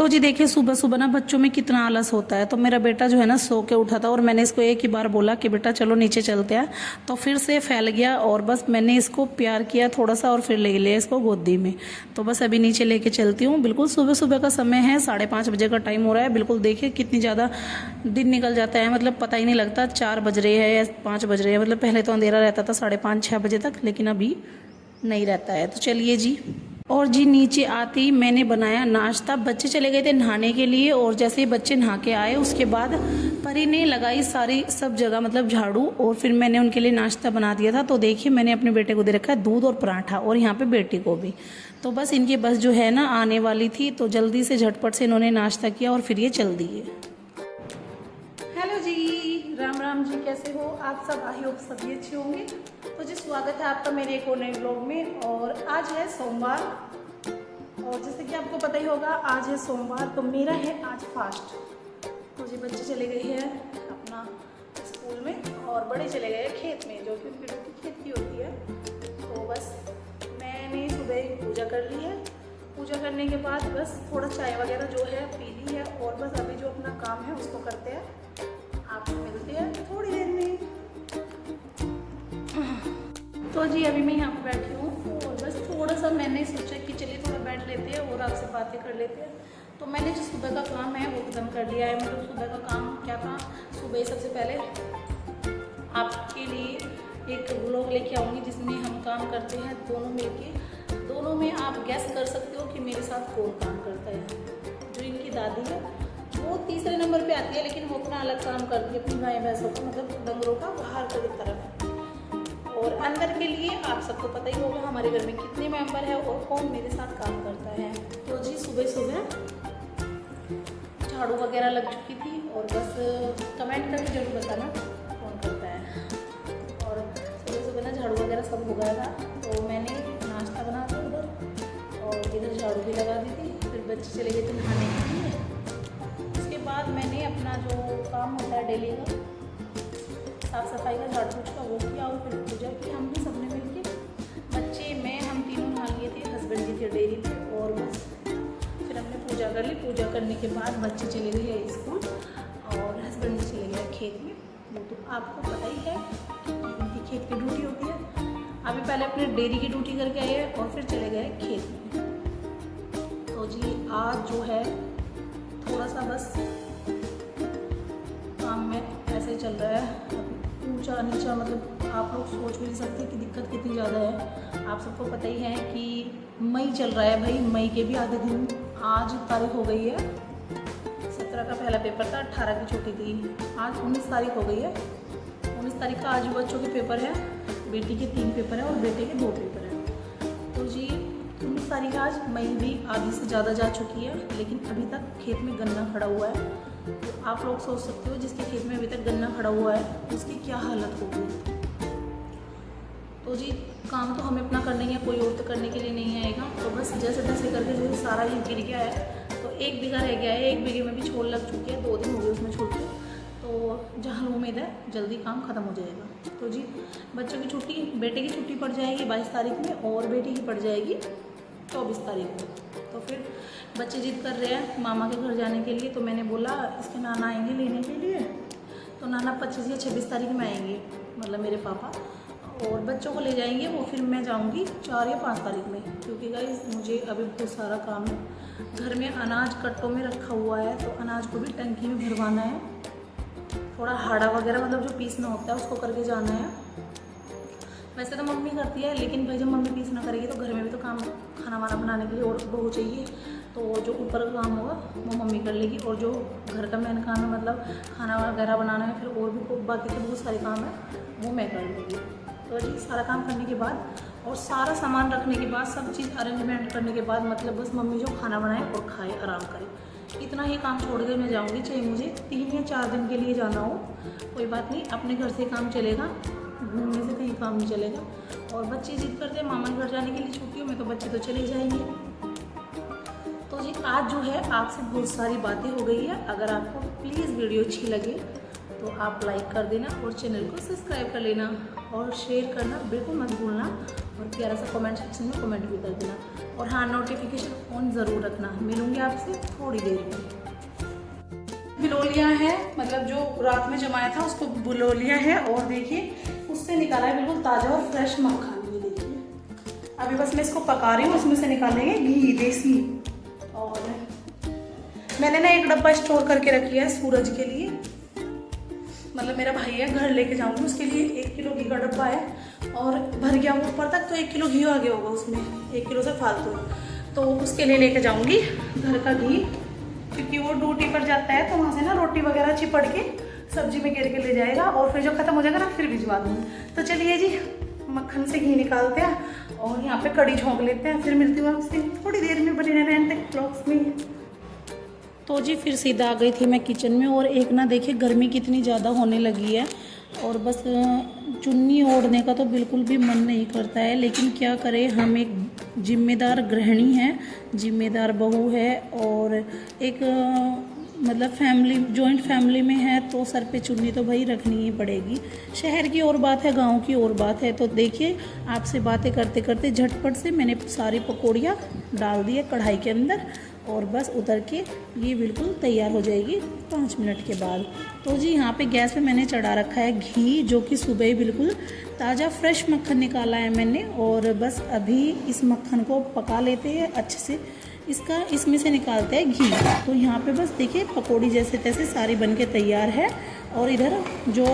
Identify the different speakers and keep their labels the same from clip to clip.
Speaker 1: तो जी देखिए सुबह सुबह ना बच्चों में कितना आलस होता है। तो मेरा बेटा जो है ना सो के उठा था और मैंने इसको एक ही बार बोला कि बेटा चलो नीचे चलते हैं, तो फिर से फैल गया और बस मैंने इसको प्यार किया थोड़ा सा और फिर ले लिया इसको गोदी में। तो बस अभी नीचे लेके चलती हूँ। बिल्कुल सुबह सुबह का समय है, 5:30 बजे का टाइम हो रहा है। बिल्कुल देखिए कितनी ज़्यादा दिन निकल जाता है, मतलब पता ही नहीं लगता 4 बज रहे हैं या 5 बज रहे हैं। मतलब पहले तो अंधेरा रहता था 5:30-6 बजे तक, लेकिन अभी नहीं रहता है। तो चलिए जी। और जी नीचे आते ही मैंने बनाया नाश्ता। बच्चे चले गए थे नहाने के लिए और जैसे ही बच्चे नहा के आए उसके बाद परी ने लगाई सारी सब जगह मतलब झाड़ू, और फिर मैंने उनके लिए नाश्ता बना दिया था। तो देखिए मैंने अपने बेटे को दे रखा है दूध और पराठा, और यहाँ पे बेटी को भी। तो बस इनकी बस जो है ना आने वाली थी, तो जल्दी से झटपट से इन्होंने नाश्ता किया और फिर ये चल दिए। हेलो जी, राम राम जी, कैसे हो आप सब? आई होप सभी अच्छे होंगे। तो जी स्वागत है आपका मेरे एक और नए ब्लॉग में। और आज है सोमवार, और जैसे कि आपको पता ही होगा आज है सोमवार, तो मेरा है आज फास्ट। तो जी बच्चे चले गए हैं अपना स्कूल में और बड़े चले गए हैं खेत में, जो कि उनकी ड्यूटी खेत की होती है। तो बस मैंने सुबह ही पूजा कर ली है। पूजा करने के बाद बस थोड़ा चाय वगैरह जो है पी ली है, और बस अभी जो अपना काम है उसको करते हैं। आपको मिलते हैं थोड़ी देर में। तो जी अभी मैं यहाँ पर बैठी हूँ और बस थोड़ा सा मैंने सोचा कि चलिए थोड़ा बैठ लेते हैं और आपसे बातें कर लेते हैं। तो मैंने जो सुबह का काम है वो खत्म कर लिया है। मतलब सुबह का काम क्या था, सुबह सबसे पहले आपके लिए एक व्लॉग लेके आऊँगी जिसमें हम काम करते हैं दोनों मिलके। दोनों में आप गैस कर सकते हो कि मेरे साथ कौन काम करता है। जो इनकी दादी है वो तीसरे नंबर पे आती है, लेकिन वो अपना अलग काम करती है अपनी गाय भैंसों का, मतलब डंगरों का बाहर की तरफ। और अंदर के लिए आप सबको पता ही होगा हमारे घर में कितने मेंबर है और कौन मेरे साथ काम करता है। तो जी सुबह सुबह झाड़ू वगैरह लग चुकी थी, और बस कमेंट करके जरूर बताना कौन करता है। और सुबह सुबह ना झाड़ू वगैरह सब हो गया था, तो मैंने नाश्ता बना दिया उधर और इधर झाड़ू भी लगा दी थी। फिर बच्चे चले गए थे नहाने के लिए। उसके बाद मैंने अपना जो काम होता है डेली का साफ़ सफाई का झाड़ू पोंछ का वो किया, और फिर पूजा की हमने सबने मिलके। बच्चे मैं हम तीनों नहा लिए थे, हस्बैंड जी थे डेयरी पे, और बस फिर हमने पूजा कर ली। पूजा करने के बाद बच्चे चले गए स्कूल और हस्बैंड जी चले गए खेत में। वो तो आपको पता ही है कि उनकी खेत की ड्यूटी होती है। अभी पहले अपने डेयरी की ड्यूटी करके आए और फिर चले गए खेत में। तो जी आज जो है थोड़ा सा बस काम में ऐसे चल रहा है, ऊंचा नीचा, मतलब आप लोग सोच भी नहीं सकते कि दिक्कत कितनी ज़्यादा है। आप सबको पता ही है कि मई चल रहा है भाई, मई के भी आधे दिन। आज तारीख हो गई है 17 का पहला पेपर था, 18 की छुट्टी थी, आज 19 तारीख हो गई है। 19 तारीख का आज बच्चों के पेपर है। बेटी के 3 पेपर है और बेटे के 2 पेपर हैं। तो जी 19 तारीख आज, मई भी आधी से ज़्यादा जा चुकी है, लेकिन अभी तक खेत में गन्ना खड़ा हुआ है। तो आप लोग सोच सकते हो जिसके खेत में अभी तक गन्ना खड़ा हुआ है उसकी क्या हालत होगी। तो जी काम तो हमें अपना करना ही है, कोई और तो करने के लिए नहीं आएगा। तो बस जैसे तैसे करके जो सारा ये गिर गया है, तो 1 बीघा रह गया है। 1 बीघे में भी छोल लग चुकी है, 2 दिन हो गए उसमें छोल के। तो जहाँ उम्मीद है जल्दी काम ख़त्म हो जाएगा। तो जी बच्चों की छुट्टी, बेटे की छुट्टी पड़ जाएगी 22 तारीख में और बेटी की पड़ जाएगी 24 तारीख को। तो फिर बच्चे जिद कर रहे हैं मामा के घर जाने के लिए। तो मैंने बोला इसके नाना आएंगे लेने के लिए, तो नाना 25 या 26 तारीख में आएंगे, मतलब मेरे पापा, और बच्चों को ले जाएंगे वो। फिर मैं जाऊंगी 4 या 5 तारीख में, क्योंकि गाइस मुझे अभी बहुत सारा काम है। घर में अनाज कट्टों में रखा हुआ है, तो अनाज को भी टंकी में भरवाना है। थोड़ा हाड़ा वगैरह मतलब जो पीसना होता है उसको करके जाना है। वैसे तो मम्मी करती है, लेकिन भाई जब मम्मी पीसना करेगी तो घर में भी तो काम, खाना वाना बनाने के लिए और बहू चाहिए। तो जो ऊपर का काम होगा वो मम्मी कर लेगी, और जो घर का मेन काम है मतलब खाना वगैरह बनाना है, फिर और भी बाकी के बहुत सारे काम है वो मैं कर लूँगी। तो जी सारा काम करने के बाद और सारा सामान रखने के बाद, सब चीज़ अरेंजमेंट करने के बाद, मतलब बस मम्मी जो खाना बनाए और खाए आराम करे, इतना ही काम छोड़ के मैं जाऊँगी। चाहे मुझे 3 या 4 दिन के लिए जाना हो, कोई बात नहीं, अपने घर से काम चलेगा, घूमने से कहीं काम नहीं चलेगा। और बच्चे जिद करते हैं मामा घर जाने के लिए छुट्टियों में, तो बच्चे तो चले जाएंगे। तो जी आज जो है आपसे बहुत सारी बातें हो गई है। अगर आपको प्लीज़ वीडियो अच्छी लगे तो आप लाइक कर देना और चैनल को सब्सक्राइब कर लेना और शेयर करना बिल्कुल मत भूलना, और प्यारा सा कमेंट सेक्शन में कमेंट भी कर देना। और हाँ, नोटिफिकेशन ऑन ज़रूर रखना। मिलूंगी आपसे थोड़ी देर में। भिगो लिया है, मतलब जो रात में जमाया था उसको भिगो लिया है, और देखिए उससे निकाला है बिल्कुल ताज़ा और फ्रेश मक्खन। ये देखिए अभी बस मैं इसको पका रही हूँ, इसमें से निकालेंगे घी देसी। और मैंने ना एक डब्बा स्टोर करके रखी है सूरज के लिए, मतलब मेरा भाई है, घर लेके जाऊंगी उसके लिए। 1 किलो घी का डब्बा है और भर गया वो ऊपर तक, तो 1 किलो घी आ गया होगा उसमें, 1 किलो से फालतू, तो उसके लिए लेके जाऊंगी घर का घी, क्योंकि वो ड्यूटी पर जाता है तो वहाँ से ना रोटी वगैरह चिपड़ के सब्जी में गिर के ले जाएगा, और फिर जो खत्म हो जाएगा ना फिर भिजवा दूँगी। तो चलिए जी, मक्खन से घी निकालते हैं और यहाँ पे कड़ी झोंक लेते हैं, फिर मिलती हूँ आपसे थोड़ी देर में। बने रहने तक ब्लॉग्स में। तो जी फिर सीधा आ गई थी मैं किचन में, और एक ना देखिए गर्मी कितनी ज़्यादा होने लगी है, और बस चुन्नी ओढ़ने का तो बिल्कुल भी मन नहीं करता है, लेकिन क्या करें, हम एक जिम्मेदार गृहिणी हैं, जिम्मेदार बहू है, और एक मतलब फैमिली, जॉइंट फैमिली में है, तो सर पे चुन्नी तो भाई रखनी ही पड़ेगी। शहर की और बात है, गांव की और बात है। तो देखिए आपसे बातें करते करते झटपट से मैंने सारी पकौड़ियाँ डाल दी है कढ़ाई के अंदर, और बस उतर के ये बिल्कुल तैयार हो जाएगी 5 मिनट के बाद। तो जी यहाँ पे गैस पे मैंने चढ़ा रखा है घी, जो कि सुबह ही बिल्कुल ताज़ा फ्रेश मक्खन निकाला है मैंने, और बस अभी इस मक्खन को पका लेते हैं अच्छे से, इसमें से निकालते हैं घी। तो यहाँ पे बस देखिए पकौड़ी जैसे तैसे सारी बन के तैयार है, और इधर जो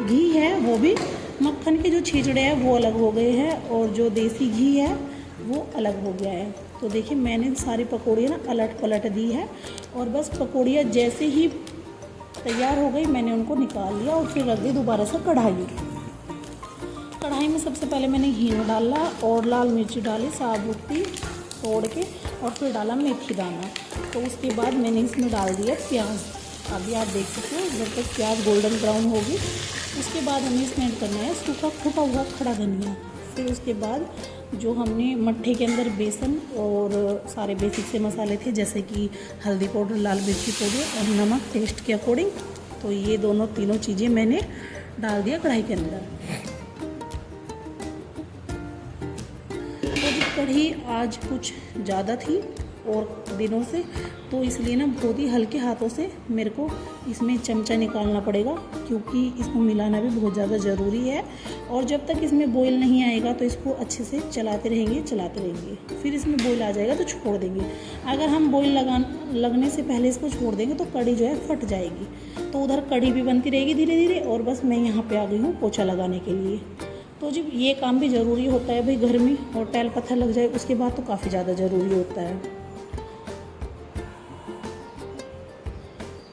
Speaker 1: घी है वो भी, मक्खन के जो छिचड़े हैं वो अलग हो गए हैं, और जो देसी घी है वो अलग हो गया है। तो देखिए मैंने सारी पकौड़ियाँ ना अलट पलट दी है, और बस पकौड़ियाँ जैसे ही तैयार हो गई मैंने उनको निकाल लिया, और फिर रख दी दोबारा से कढ़ाई। कढ़ाई में सबसे पहले मैंने हींग डाला और लाल मिर्ची डाली साबुती तोड़ के, और फिर डाला मेथी दाना। तो उसके बाद मैंने इसमें डाल दिया प्याज। अभी आप देख सकते हो जब तक प्याज गोल्डन ब्राउन होगी, उसके बाद हमें इसमें ऐड करना है सूखा कुटा हुआ खड़ा धनिया। फिर उसके बाद जो हमने मट्ठे के अंदर बेसन और सारे बेसिक से मसाले थे, जैसे कि हल्दी पाउडर, लाल मिर्ची पाउडर और नमक टेस्ट के अकॉर्डिंग, तो ये तीनों चीज़ें मैंने डाल दिया कढ़ाई के अंदर। तो कढ़ी आज कुछ ज़्यादा थी और दिनों से, तो इसलिए ना बहुत ही हल्के हाथों से मेरे को इसमें चमचा निकालना पड़ेगा, क्योंकि इसको मिलाना भी बहुत ज़्यादा ज़रूरी है। और जब तक इसमें बॉईल नहीं आएगा तो इसको अच्छे से चलाते रहेंगे, फिर इसमें बॉईल आ जाएगा तो छोड़ देंगे। अगर हम बॉईल लगने से पहले इसको छोड़ देंगे तो कढ़ी जो है फट जाएगी। तो उधर कढ़ी भी बनती रहेगी धीरे धीरे, और बस मैं यहाँ पर आ गई हूँ पोछा लगाने के लिए। तो जी ये काम भी ज़रूरी होता है भाई घर में, और टाइल पत्थर लग जाए उसके बाद तो काफ़ी ज़्यादा ज़रूरी होता है।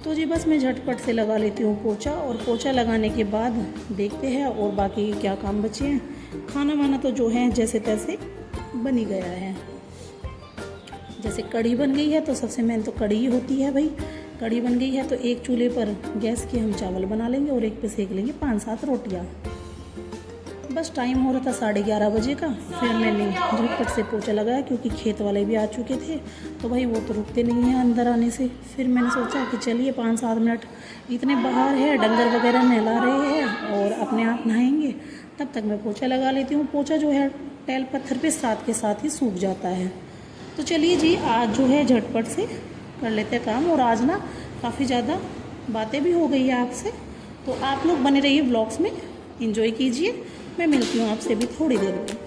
Speaker 1: तो जी बस मैं झटपट से लगा लेती हूँ पोछा, और पोछा लगाने के बाद देखते हैं और बाकी क्या काम बचे हैं। खाना वाना तो जो है जैसे तैसे बन ही गया है। जैसे कढ़ी बन गई है तो सबसे मेन तो कढ़ी ही होती है भाई। कढ़ी बन गई है तो एक चूल्हे पर गैस के हम चावल बना लेंगे और एक पे सेक लेंगे 5-7 रोटियाँ। बस टाइम हो रहा था 11:30 बजे का, फिर मैंने झटपट से पोछा लगाया, क्योंकि खेत वाले भी आ चुके थे, तो भाई वो तो रुकते नहीं हैं अंदर आने से। फिर मैंने सोचा कि चलिए 5-7 मिनट इतने बाहर है, डंगर वगैरह नहला रहे हैं और अपने आप नहाएंगे, तब तक मैं पोछा लगा लेती हूँ। पोछा जो है टाइल पत्थर पे साथ के साथ ही सूख जाता है। तो चलिए जी आज जो है झटपट से कर लेते हैं काम, और आज ना काफ़ी ज़्यादा बातें भी हो गई है आपसे, तो आप लोग बने रहिए ब्लॉग्स में, एंजॉय कीजिए। मैं मिलती हूँ आपसे भी थोड़ी देर में।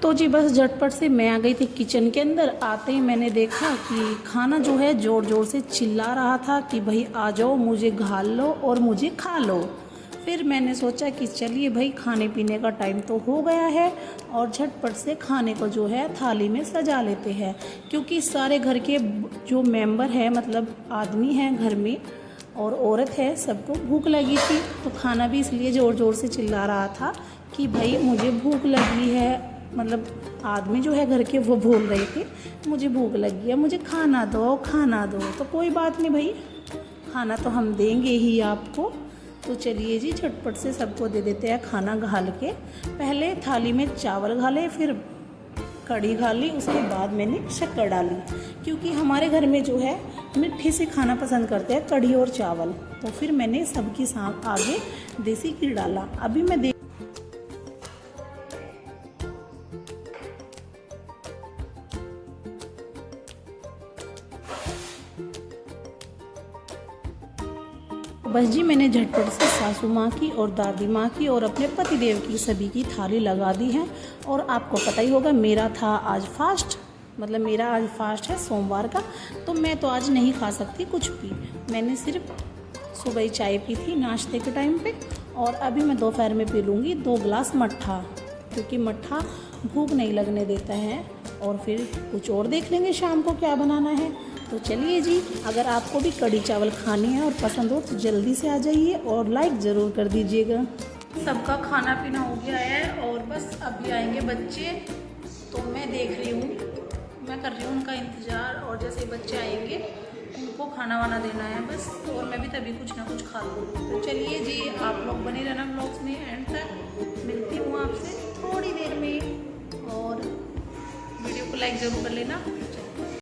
Speaker 1: तो जी बस झटपट से मैं आ गई थी किचन के अंदर। आते ही मैंने देखा कि खाना जो है ज़ोर ज़ोर से चिल्ला रहा था कि भाई आ जाओ, मुझे घाल लो और मुझे खा लो। फिर मैंने सोचा कि चलिए भाई खाने पीने का टाइम तो हो गया है और झटपट से खाने को जो है थाली में सजा लेते हैं, क्योंकि सारे घर के जो मेंबर हैं, मतलब आदमी हैं घर में और औरत है, सबको भूख लगी थी। तो खाना भी इसलिए ज़ोर ज़ोर से चिल्ला रहा था कि भाई मुझे भूख लगी है। मतलब आदमी जो है घर के वो बोल रहे थे मुझे भूख लगी है, मुझे खाना दो खाना दो। तो कोई बात नहीं भाई, खाना तो हम देंगे ही आपको। तो चलिए जी झटपट से सबको दे देते हैं खाना घाल के। पहले थाली में चावल घाले, फिर कढ़ी घाली, उसके बाद मैंने शक्कर डाली, क्योंकि हमारे घर में जो है मिट्टी से खाना पसंद करते हैं, कढ़ी और चावल। तो फिर मैंने सबके साथ आगे देसी घी डाला। अभी मैं बस जी मैंने झटपट से सासू माँ की और दादी माँ की और अपने पतिदेव की सभी की थाली लगा दी है। और आपको पता ही होगा मेरा था आज फास्ट, मतलब मेरा आज फास्ट है सोमवार का। तो मैं तो आज नहीं खा सकती कुछ भी। मैंने सिर्फ सुबह ही चाय पी थी नाश्ते के टाइम पे, और अभी मैं दोपहर में पी लूँगी 2 गिलास मट्ठा, क्योंकि मट्ठा भूख नहीं लगने देता है। और फिर कुछ और देख लेंगे शाम को क्या बनाना है। तो चलिए जी, अगर आपको भी कढ़ी चावल खानी है और पसंद हो तो जल्दी से आ जाइए और लाइक ज़रूर कर दीजिएगा। सबका खाना पीना हो गया है और बस अभी आएंगे बच्चे, तो मैं देख रही हूँ, मैं कर रही हूँ उनका इंतज़ार। और जैसे बच्चे आएंगे उनको खाना वाना देना है बस, और मैं भी तभी कुछ ना कुछ खा लूँ। तो चलिए जी, आप लोग बने रहना ब्लॉग्स में एंड तक। मिलती हूँ आपसे थोड़ी देर में, और वीडियो को लाइक ज़रूर कर लेना।